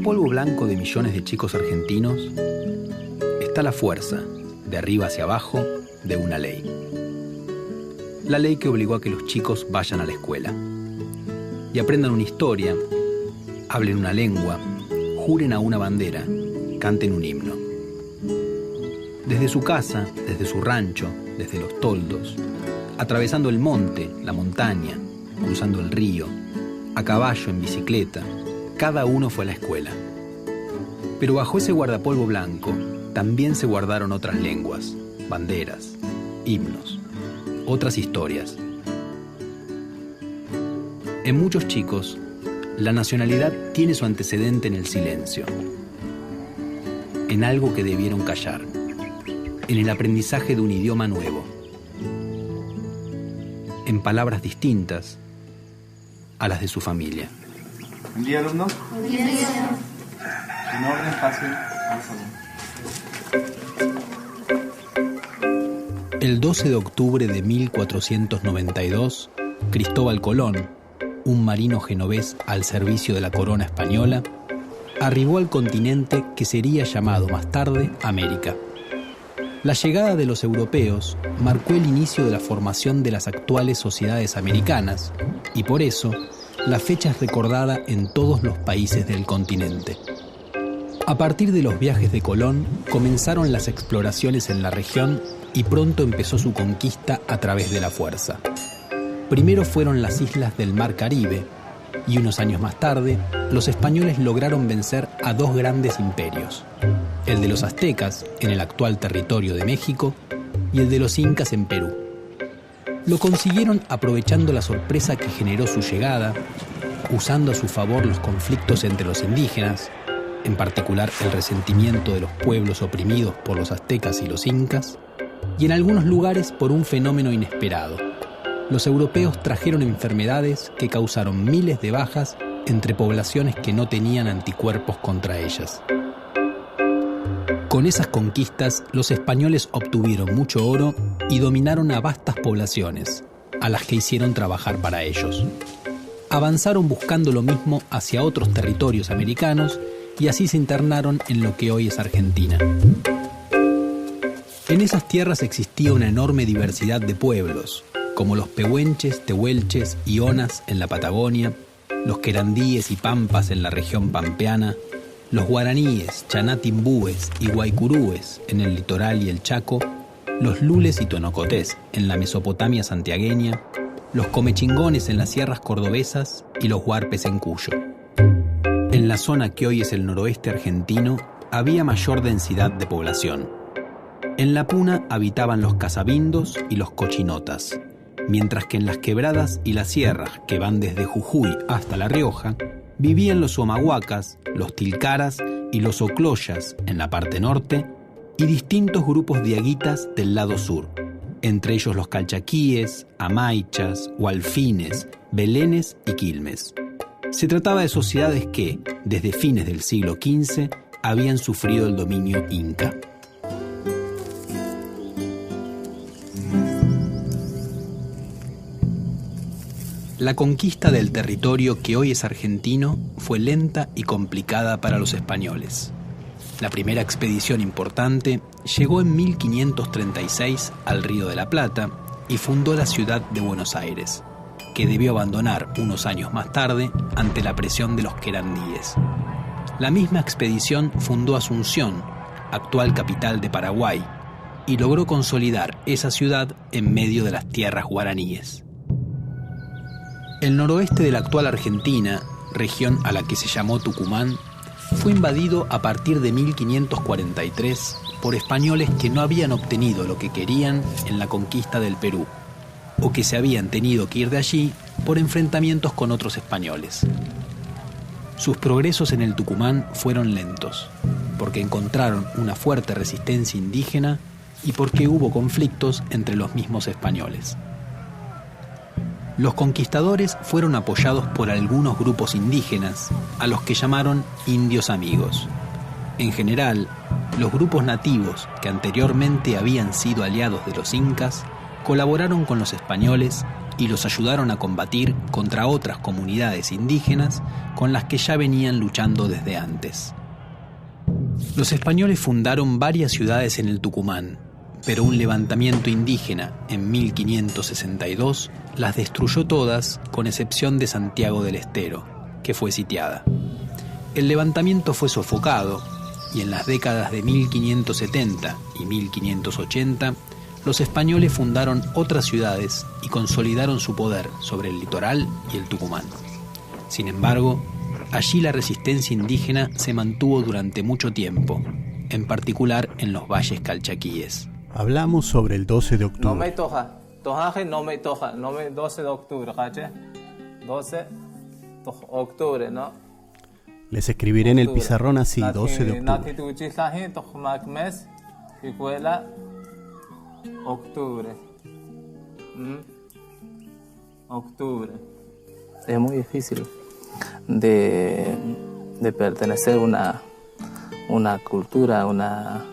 guardapolvo blanco de millones de chicos argentinos está la fuerza, de arriba hacia abajo, de una ley. La ley que obligó a que los chicos vayan a la escuela y aprendan una historia, hablen una lengua, juren a una bandera, canten un himno. Desde su casa, desde su rancho, desde los toldos, atravesando el monte, la montaña, cruzando el río, a caballo, en bicicleta, cada uno fue a la escuela. Pero bajo ese guardapolvo blanco también se guardaron otras lenguas, banderas, himnos, otras historias. En muchos chicos, la nacionalidad tiene su antecedente en el silencio, en algo que debieron callar, en el aprendizaje de un idioma nuevo, en palabras distintas a las de su familia. Buen día, alumnos. Buen día, señor. En orden, pasen al salón. El 12 de octubre de 1492, Cristóbal Colón, un marino genovés al servicio de la corona española, arribó al continente que sería llamado más tarde América. La llegada de los europeos marcó el inicio de la formación de las actuales sociedades americanas y por eso la fecha es recordada en todos los países del continente. A partir de los viajes de Colón comenzaron las exploraciones en la región y pronto empezó su conquista a través de la fuerza. Primero fueron las islas del Mar Caribe y unos años más tarde los españoles lograron vencer a dos grandes imperios, el de los aztecas en el actual territorio de México y el de los incas en Perú. Lo consiguieron aprovechando la sorpresa que generó su llegada, usando a su favor los conflictos entre los indígenas, en particular el resentimiento de los pueblos oprimidos por los aztecas y los incas, y en algunos lugares por un fenómeno inesperado. Los europeos trajeron enfermedades que causaron miles de bajas entre poblaciones que no tenían anticuerpos contra ellas. Con esas conquistas, los españoles obtuvieron mucho oro y dominaron a vastas poblaciones, a las que hicieron trabajar para ellos. Avanzaron buscando lo mismo hacia otros territorios americanos y así se internaron en lo que hoy es Argentina. En esas tierras existía una enorme diversidad de pueblos, como los pehuenches, tehuelches y onas en la Patagonia, los querandíes y pampas en la región pampeana, los guaraníes, chanatimbúes y guaycurúes en el litoral y el Chaco, los lules y tonocotés en la Mesopotamia santiagueña, los comechingones en las sierras cordobesas y los huarpes en Cuyo. En la zona que hoy es el noroeste argentino había mayor densidad de población. En la Puna habitaban los casabindos y los cochinotas, mientras que en las quebradas y las sierras que van desde Jujuy hasta La Rioja vivían los humahuacas, los tilcaras y los ocloyas en la parte norte y distintos grupos diaguitas del lado sur, entre ellos los calchaquíes, amaichas, hualfines, belenes y quilmes. Se trataba de sociedades que, desde fines del siglo XV, habían sufrido el dominio inca. La conquista del territorio que hoy es argentino fue lenta y complicada para los españoles. La primera expedición importante llegó en 1536 al Río de la Plata y fundó la ciudad de Buenos Aires, que debió abandonar unos años más tarde ante la presión de los querandíes. La misma expedición fundó Asunción, actual capital de Paraguay, y logró consolidar esa ciudad en medio de las tierras guaraníes. El noroeste de la actual Argentina, región a la que se llamó Tucumán, fue invadido a partir de 1543 por españoles que no habían obtenido lo que querían en la conquista del Perú, o que se habían tenido que ir de allí por enfrentamientos con otros españoles. Sus progresos en el Tucumán fueron lentos, porque encontraron una fuerte resistencia indígena y porque hubo conflictos entre los mismos españoles. Los conquistadores fueron apoyados por algunos grupos indígenas, a los que llamaron indios amigos. En general, los grupos nativos que anteriormente habían sido aliados de los incas colaboraron con los españoles y los ayudaron a combatir contra otras comunidades indígenas con las que ya venían luchando desde antes. Los españoles fundaron varias ciudades en el Tucumán, pero un levantamiento indígena en 1562 las destruyó todas, con excepción de Santiago del Estero, que fue sitiada. El levantamiento fue sofocado y en las décadas de 1570 y 1580 los españoles fundaron otras ciudades y consolidaron su poder sobre el litoral y el Tucumán. Sin embargo, allí la resistencia indígena se mantuvo durante mucho tiempo, en particular en los valles calchaquíes. Hablamos sobre el 12 de octubre. No me toja, tojaje no me toja, no me 12 de octubre, ¿caché? 12 de octubre, ¿no? Les escribiré en el pizarrón así, 12 de Nati octubre. tuchisaje, tojmak mes, picuela, octubre. Octubre. Es muy difícil de pertenecer a una cultura, una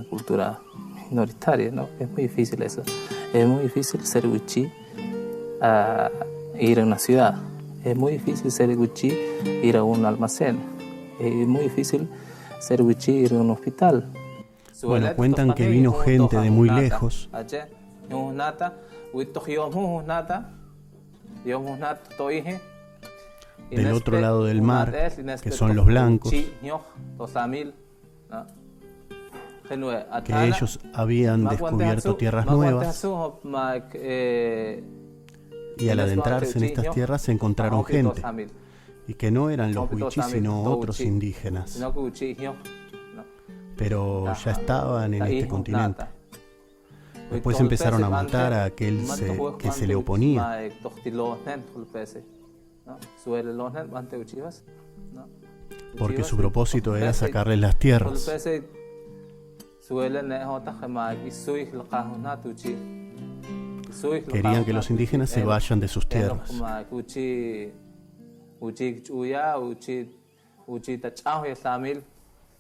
cultura minoritaria, ¿no? Es muy difícil eso. Es muy difícil ser wichí ir a una ciudad. Es muy difícil ser wichí ir a un almacén. Es muy difícil ser wichí ir a un hospital. Bueno, cuentan que vino gente de muy lejos. Del otro lado del mar, que son los blancos, que ellos habían descubierto tierras nuevas y al adentrarse en estas tierras se encontraron gente y que no eran los wichís sino otros indígenas, pero ya estaban en este continente. Después empezaron a matar a aquel que se le oponía, porque su propósito era sacarles las tierras. Querían que los indígenas se vayan de sus tierras.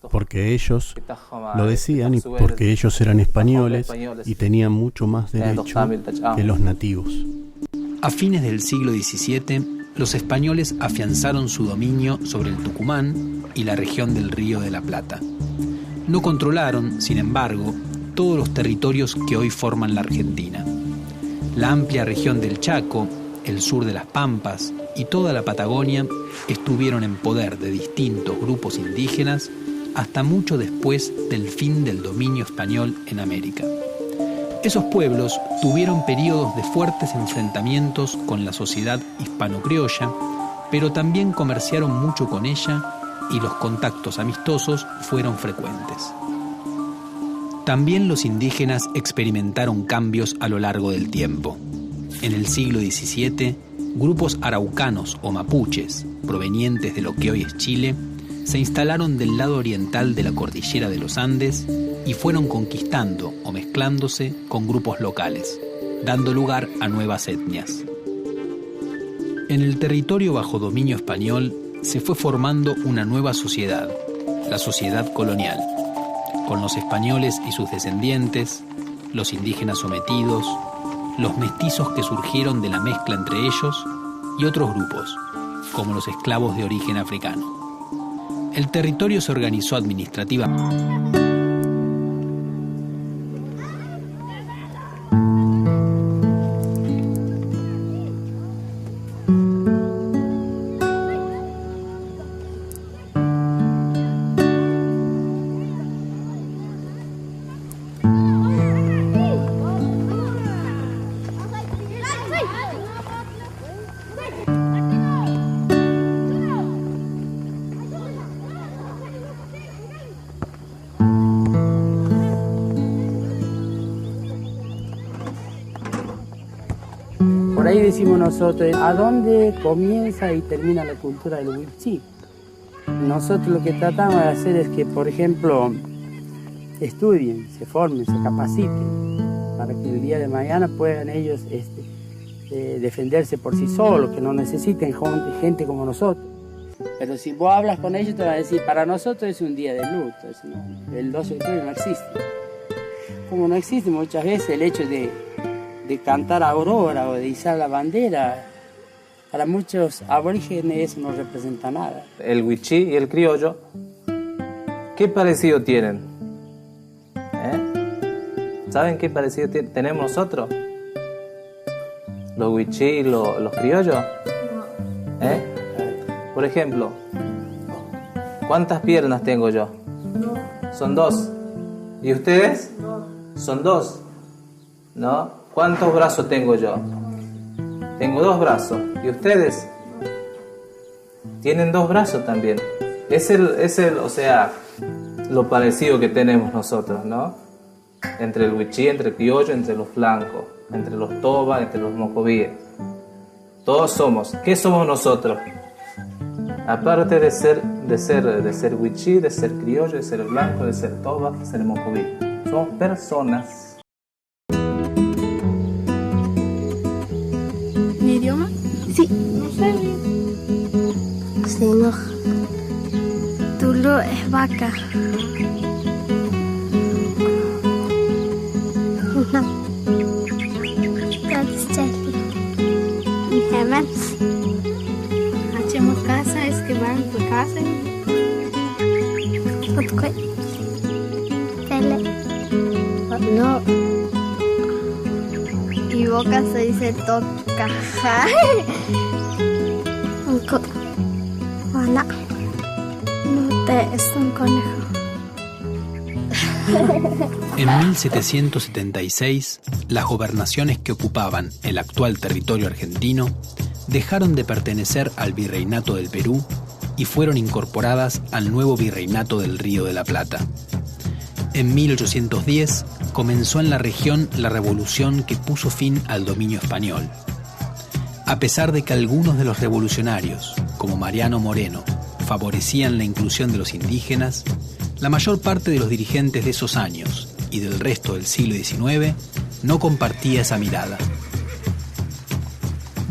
Porque ellos lo decían y porque ellos eran españoles y tenían mucho más derecho que los nativos. A fines del siglo XVII, los españoles afianzaron su dominio sobre el Tucumán y la región del Río de la Plata. No controlaron, sin embargo, todos los territorios que hoy forman la Argentina. La amplia región del Chaco, el sur de las Pampas y toda la Patagonia estuvieron en poder de distintos grupos indígenas hasta mucho después del fin del dominio español en América. Esos pueblos tuvieron periodos de fuertes enfrentamientos con la sociedad hispano-criolla, pero también comerciaron mucho con ella y los contactos amistosos fueron frecuentes. También los indígenas experimentaron cambios a lo largo del tiempo. En el siglo XVII, grupos araucanos o mapuches, provenientes de lo que hoy es Chile, se instalaron del lado oriental de la cordillera de los Andes y fueron conquistando o mezclándose con grupos locales, dando lugar a nuevas etnias. En el territorio bajo dominio español se fue formando una nueva sociedad, la sociedad colonial, con los españoles y sus descendientes, los indígenas sometidos, los mestizos que surgieron de la mezcla entre ellos y otros grupos, como los esclavos de origen africano. El territorio se organizó administrativamente. Por ahí decimos nosotros, ¿a dónde comienza y termina la cultura del wichí? Nosotros lo que tratamos de hacer es que, por ejemplo, estudien, se formen, se capaciten, para que el día de mañana puedan ellos defenderse por sí solos, que no necesiten gente como nosotros. Pero si vos hablas con ellos te van a decir, para nosotros es un día de luto, el 12 de octubre no existe. Como no existe muchas veces el hecho de de cantar Aurora o de izar la bandera. Para muchos aborígenes eso no representa nada. El wichí y el criollo, ¿qué parecido tienen? ¿Saben qué parecido tenemos nosotros? ¿Los wichí y los criollos? Por ejemplo, ¿cuántas piernas tengo yo? Son 2. ¿Y ustedes? Son 2. ¿No? ¿Cuántos brazos tengo yo? Tengo 2 brazos. ¿Y ustedes? Tienen 2 brazos también. Es el, o sea, lo parecido que tenemos nosotros, ¿no? Entre el wichí, entre el criollo, entre los flancos, entre los toba, entre los mocovíes. Todos somos. ¿Qué somos nosotros? Aparte de ser wichí, de ser criollo, de ser blanco, de ser toba, de ser mocoví. Somos personas. ¿Mi idioma? Sí. No sé. Sí, no. Tulu es vaca. No. Hemen. Hacemos casa, es que van por casa. Tele. No. Y boca se dice toca. Hola. No te es un conejo. En 1776, las gobernaciones que ocupaban el actual territorio argentino dejaron de pertenecer al Virreinato del Perú y fueron incorporadas al nuevo Virreinato del Río de la Plata. En 1810 comenzó en la región la revolución que puso fin al dominio español. A pesar de que algunos de los revolucionarios, como Mariano Moreno, favorecían la inclusión de los indígenas, la mayor parte de los dirigentes de esos años y del resto del siglo XIX no compartía esa mirada.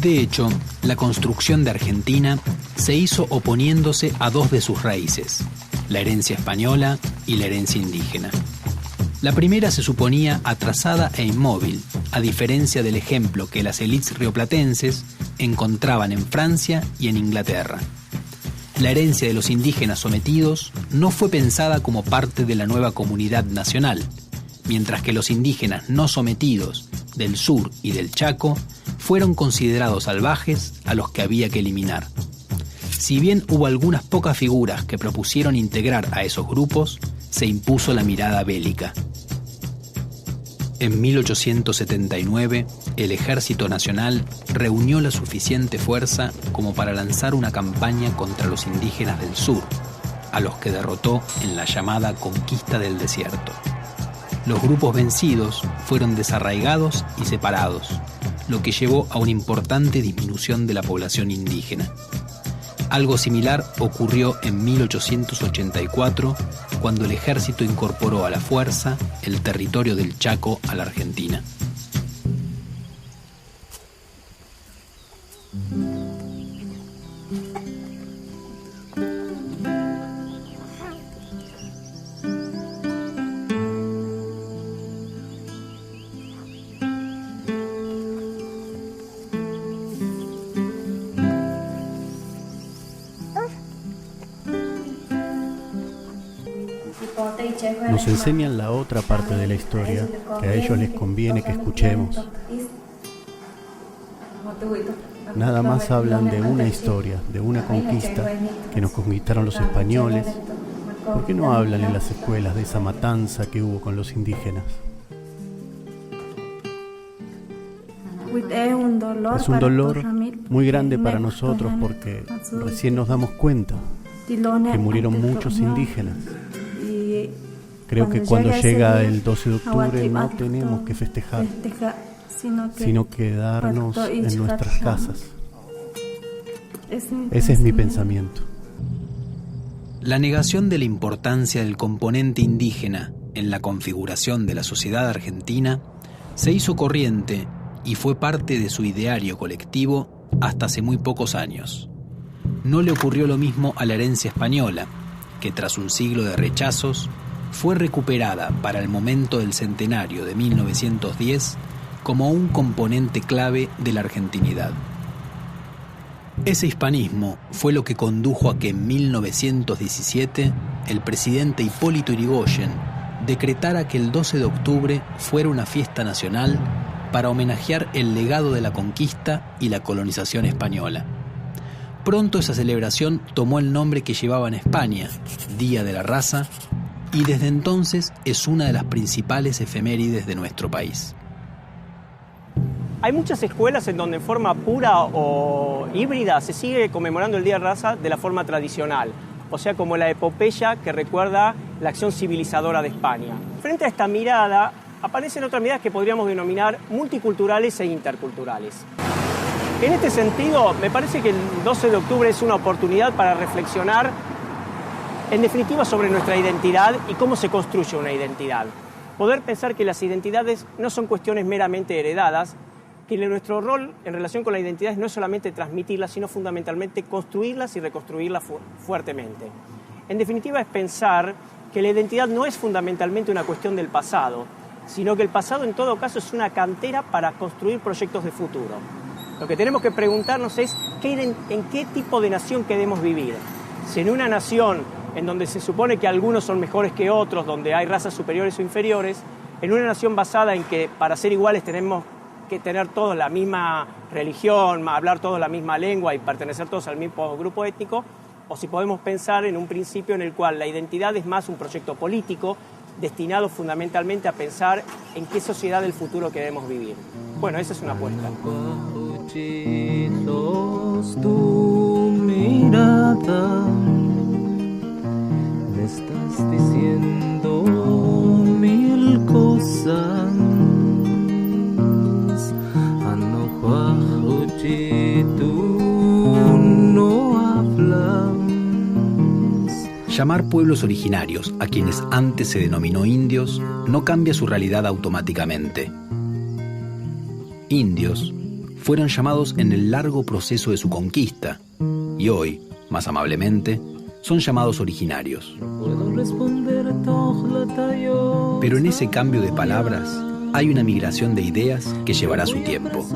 De hecho, la construcción de Argentina se hizo oponiéndose a 2 de sus raíces, la herencia española y la herencia indígena. La primera se suponía atrasada e inmóvil, a diferencia del ejemplo que las élites rioplatenses encontraban en Francia y en Inglaterra. La herencia de los indígenas sometidos no fue pensada como parte de la nueva comunidad nacional, mientras que los indígenas no sometidos del sur y del Chaco fueron considerados salvajes a los que había que eliminar. Si bien hubo algunas pocas figuras que propusieron integrar a esos grupos, se impuso la mirada bélica. En 1879, el Ejército Nacional reunió la suficiente fuerza como para lanzar una campaña contra los indígenas del sur, a los que derrotó en la llamada Conquista del Desierto. Los grupos vencidos fueron desarraigados y separados, lo que llevó a una importante disminución de la población indígena. Algo similar ocurrió en 1884, cuando el ejército incorporó a la fuerza el territorio del Chaco a la Argentina. Nos enseñan la otra parte de la historia que a ellos les conviene que escuchemos. Nada más hablan de una historia, de una conquista, que nos conquistaron los españoles. ¿Por qué no hablan en las escuelas de esa matanza que hubo con los indígenas? Es un dolor muy grande para nosotros porque recién nos damos cuenta que murieron muchos indígenas. Creo que cuando llega el 12 de octubre no tenemos que festejar, sino quedarnos en nuestras casas. Ese es mi pensamiento. La negación de la importancia del componente indígena en la configuración de la sociedad argentina se hizo corriente y fue parte de su ideario colectivo hasta hace muy pocos años. No le ocurrió lo mismo a la herencia española, que tras un siglo de rechazos, fue recuperada para el momento del centenario de 1910 como un componente clave de la argentinidad. Ese hispanismo fue lo que condujo a que en 1917 el presidente Hipólito Yrigoyen decretara que el 12 de octubre fuera una fiesta nacional para homenajear el legado de la conquista y la colonización española. Pronto esa celebración tomó el nombre que llevaba en España, Día de la Raza, y desde entonces es una de las principales efemérides de nuestro país. Hay muchas escuelas en donde en forma pura o híbrida se sigue conmemorando el Día de la Raza de la forma tradicional, o sea, como la epopeya que recuerda la acción civilizadora de España. Frente a esta mirada, aparecen otras miradas que podríamos denominar multiculturales e interculturales. En este sentido, me parece que el 12 de octubre es una oportunidad para reflexionar, en definitiva, sobre nuestra identidad y cómo se construye una identidad. Poder pensar que las identidades no son cuestiones meramente heredadas, que nuestro rol en relación con la identidad no es solamente transmitirlas, sino fundamentalmente construirlas y reconstruirlas fuertemente. En definitiva, es pensar que la identidad no es fundamentalmente una cuestión del pasado, sino que el pasado en todo caso es una cantera para construir proyectos de futuro. Lo que tenemos que preguntarnos es en qué tipo de nación queremos vivir. Si en una nación en donde se supone que algunos son mejores que otros, donde hay razas superiores o inferiores, en una nación basada en que para ser iguales tenemos que tener todos la misma religión, hablar todos la misma lengua y pertenecer todos al mismo grupo étnico, o si podemos pensar en un principio en el cual la identidad es más un proyecto político destinado fundamentalmente a pensar en qué sociedad del futuro queremos vivir. Bueno, esa es una apuesta. Tu mirada, me estás diciendo mil cosas. Tú no hablas. Llamar pueblos originarios a quienes antes se denominó indios no cambia su realidad automáticamente. Indios fueron llamados en el largo proceso de su conquista y hoy, más amablemente, son llamados originarios. Pero en ese cambio de palabras hay una migración de ideas que llevará su tiempo.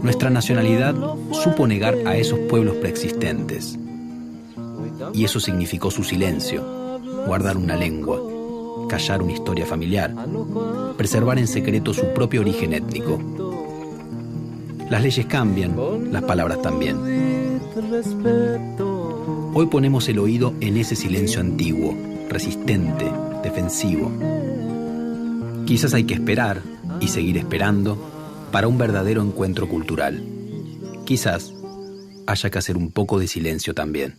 Nuestra nacionalidad supo negar a esos pueblos preexistentes. Y eso significó su silencio, guardar una lengua, callar una historia familiar, preservar en secreto su propio origen étnico. Las leyes cambian, las palabras también. Hoy ponemos el oído en ese silencio antiguo, resistente, defensivo. Quizás hay que esperar y seguir esperando para un verdadero encuentro cultural. Quizás haya que hacer un poco de silencio también.